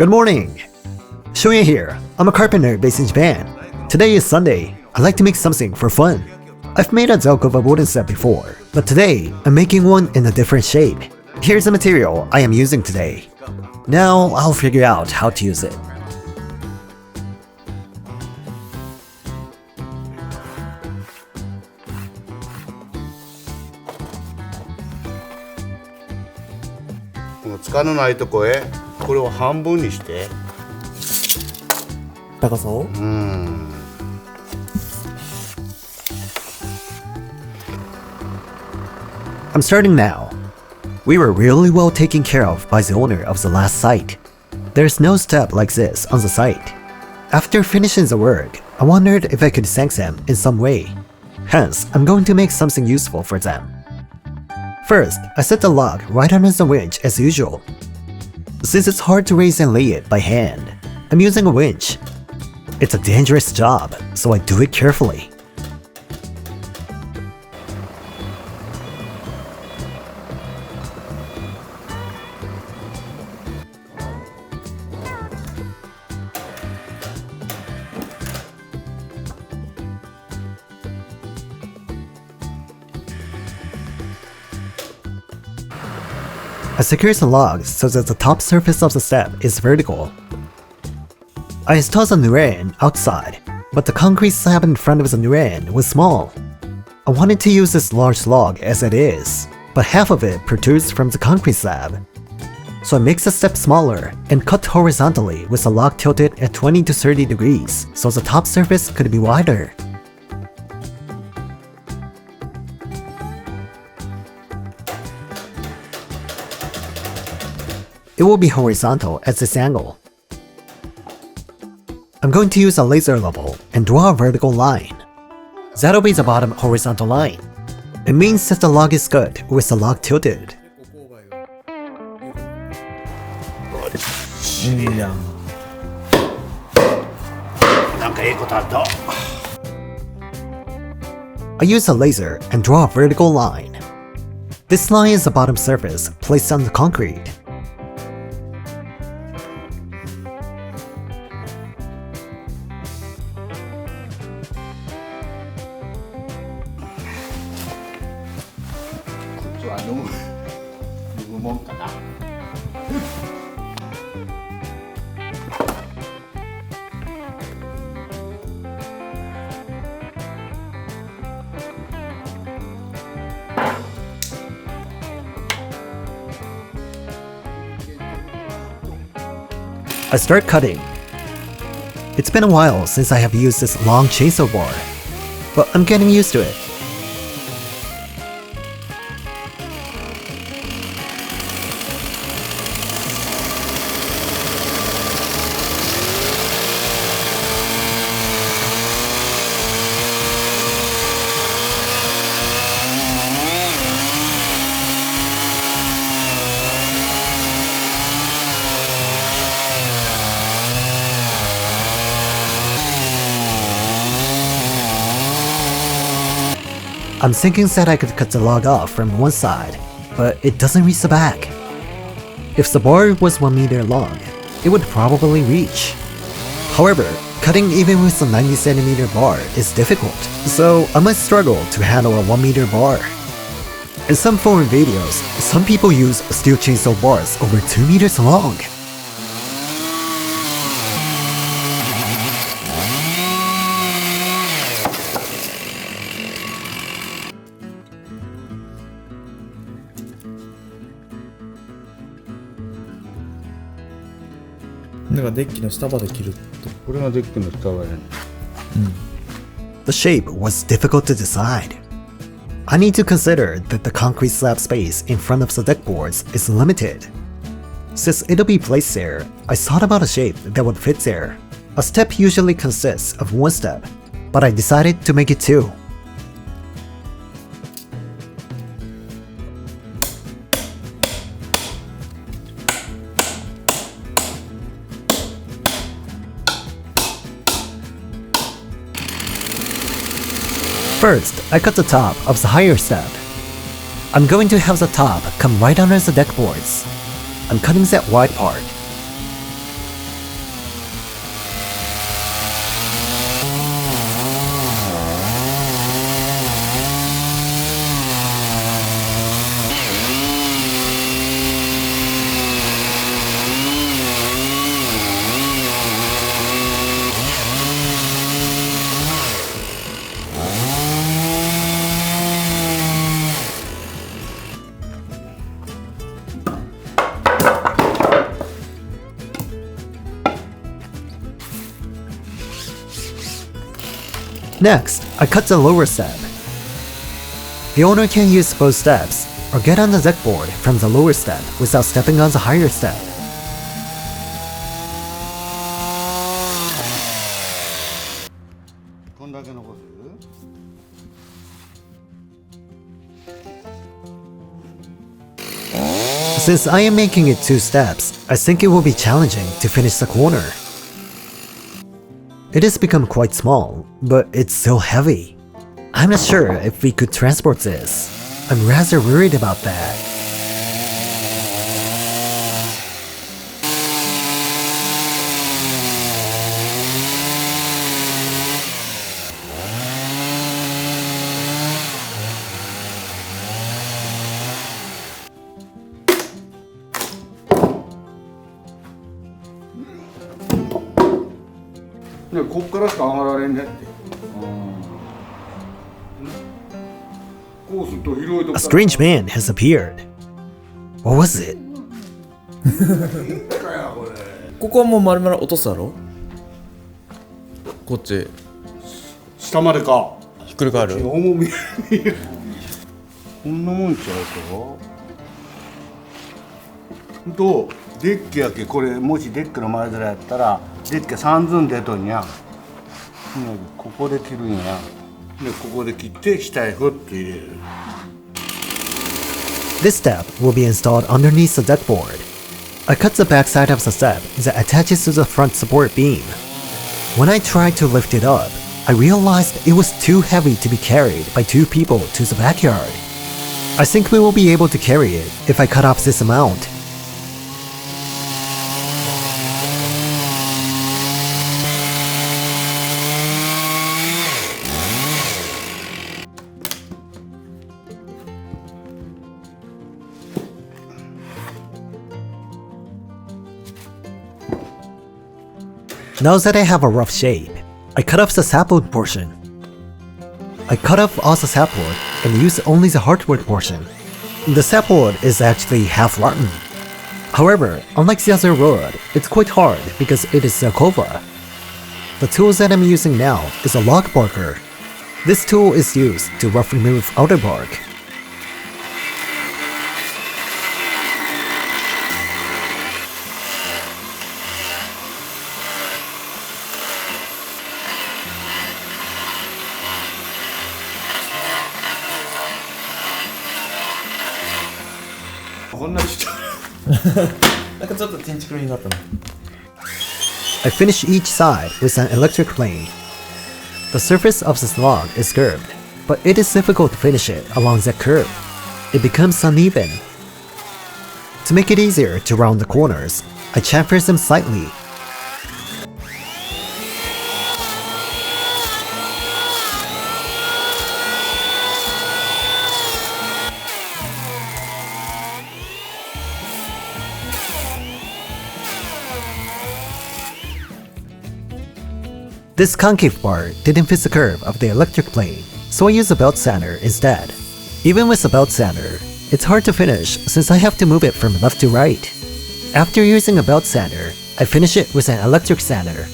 Good morning! Shoyan here. I'm a carpenter based in Japan. Today is Sunday. I like to make something for fun. I've made a Zelkova wooden set before, but today I'm making one in a different shape. Here's the material I am using today. Now I'll figure out how to use it. 塚のないとこへこれを半分にして高さをI'm starting now. We were really well taken care of by the owner of the last site. There's no step like this on the site. After finishing the work, I wondered if I could thank them in some way. Hence, I'm going to make something useful for them. First, I set the log right under the winch as usual. Since it's hard to raise and lay it by hand, I'm using a winch. It's a dangerous job, so I do it carefully. I secure the log so that the top surface of the step is vertical. I installed the nuren outside, but the concrete slab in front of the nuren was small. I wanted to use this large log as it is, but half of it protrudes from the concrete slab. So I mixed the step smaller and cut horizontally with the log tilted at 20 to 30 degrees so the top surface could be wider. It will be horizontal at this angle. I'm going to use a laser level and draw a vertical line. That'll be the bottom horizontal line. It means that the log is good with the log tilted. I use a laser and draw a vertical line. This line is the bottom surface placed on the concrete. I start cutting. It's been a while since I have used this long chainsaw bar, but I'm getting used to it. I'm thinking that I could cut the log off from one side, but it doesn't reach the back. If the bar was 1 meter long, it would probably reach. However, cutting even with a 90 centimeter bar is difficult, so I might struggle to handle a 1 meter bar. In some foreign videos, some people use steel chainsaw bars over 2 meters long. The shape was difficult to decide. I need to consider that the concrete slab space in front of the deck boards is limited. Since it'll be placed there, I thought about a shape that would fit there. A step usually consists of one step, but I decided to make it two. First, I cut the top of the higher step. I'm going to have the top come right under the deck boards. I'm cutting that wide part. Next, I cut the lower step. The owner can use both steps or get on the deck board from the lower step without stepping on the higher step. Since I am making it 2 steps, I think it will be challenging to finish the corner. It has become quite small, but it's so heavy. I'm not sure if we could transport this. I'm rather worried about that.ね、こっからしか上がられんねって。こうすると広いとこ。A strange man has appeared. What was it? ここはもう丸々落とすだろ。こっち下までか。ひっくり返る。重みこんなもんちゃうと。デッキやけこれもしデッキの前面やったらデッキ3寸出とんや。ここで切るんや。でここで切って下へふっと入れる。This step will be installed underneath the deck board. I cut the backside of the step that attaches to the front support beam. When I tried to lift it up, I realized it was too heavy to be carried by 2 people to the backyard. I think we will be able to carry it if I cut off this amount. Now that I have a rough shape, I cut off the sapwood portion. I cut off all the sapwood and use only the hardwood portion. The sapwood is actually half rotten. However, unlike the other wood, it's quite hard because it is Zelkova. The tool that I'm using now is a log barker. This tool is used to rough remove outer bark. I finish each side with an electric plane. The surface of this log is curved, but it is difficult to finish it along that curve. It becomes uneven. To make it easier to round the corners, I chamfer them slightly. This concave part didn't fit the curve of the electric plane, so I use a belt sander instead. Even with a belt sander, it's hard to finish since I have to move it from left to right. After using a belt sander, I finish it with an electric sander.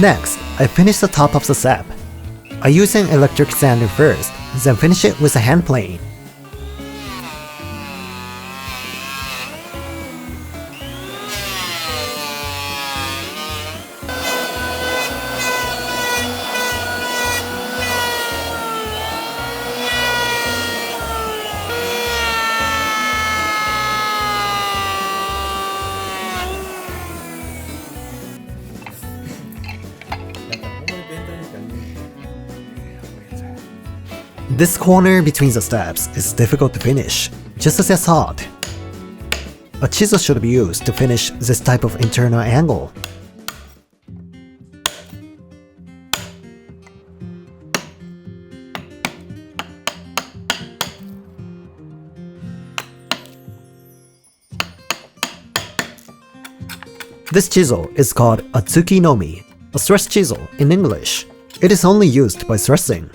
Next, I finish the top of the step. I use an electric sander first, then finish it with a hand plane. This corner between the steps is difficult to finish, just as I thought. a chisel should be used to finish this type of internal angle. This chisel is called a tsukinomi, a thrust chisel in English. It is only used by thrusting.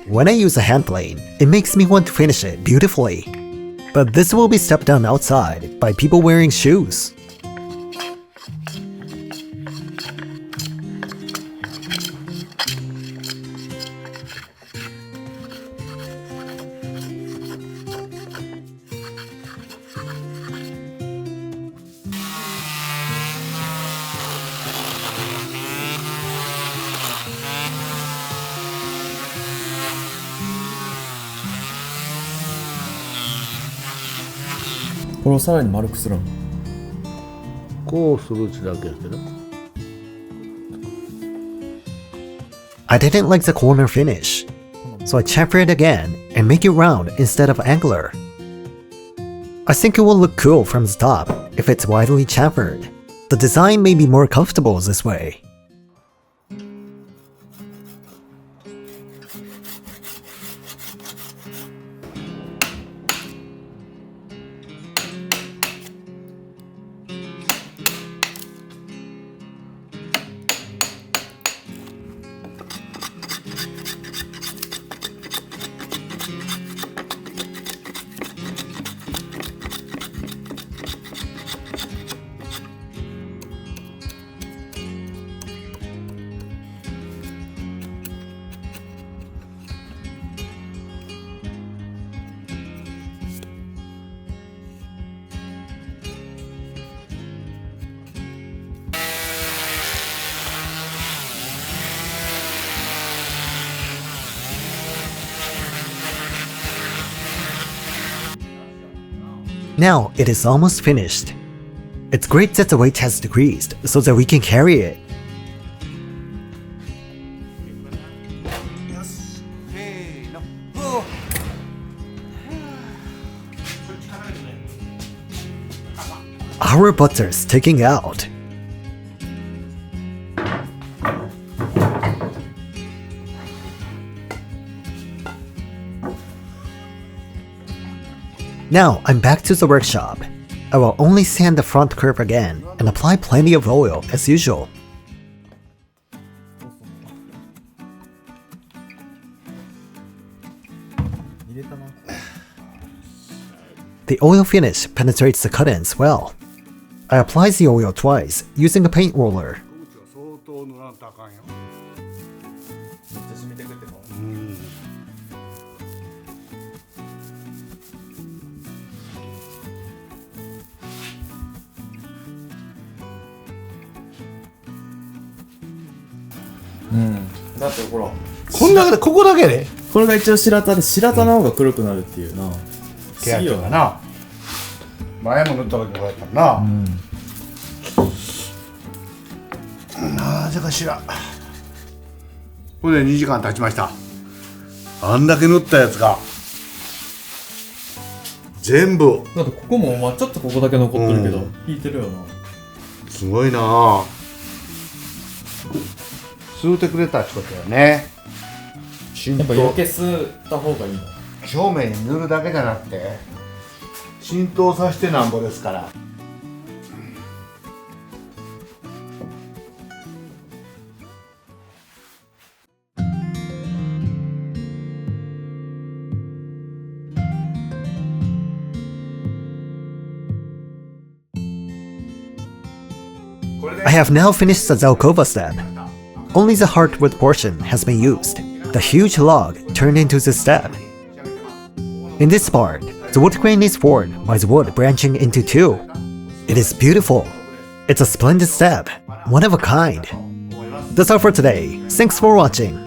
When I use a hand plane, it makes me want to finish it beautifully. But this will be stepped done outside by people wearing shoes.これをさらに丸くするの。こうするってだけやけど。I didn't like the corner finish, so I chamfer it again and make it round instead of angular. I think it will look cool from the top if it's widely chamfered. The design may be more comfortable this way. Now it is almost finished. It's great that the weight has decreased so that we can carry it. Our butter's sticking out. Now I'm back to the workshop. I will only sand the front curve again and apply plenty of oil as usual. The oil finish penetrates the cut-ins well. I apply the oil twice using a paint roller. 相当塗らんとあかんよ。めっちゃ染みてくってか。だってほらこんだけでここだけでこれが一応白田で白田の方が黒くなるっていうな。ケヤキがな。前も塗った時こうやったな。なぜかしら。これで2時間経ちました。あんだけ塗ったやつが全部。だってここもまあちょっとここだけ残ってるけど、引いてるよな。すごいなぁ。吸うてくれたってことだよね。やっぱ余計吸った方がいいの。表面に塗るだけじゃなくて浸透させてなんぼですから。I have now finished the Zelkova step. Only the hardwood portion has been used. The huge log turned into this step. In this part, the wood grain is formed by the wood branching into two. It is beautiful. It's a splendid step, one of a kind. That's all for today. Thanks for watching.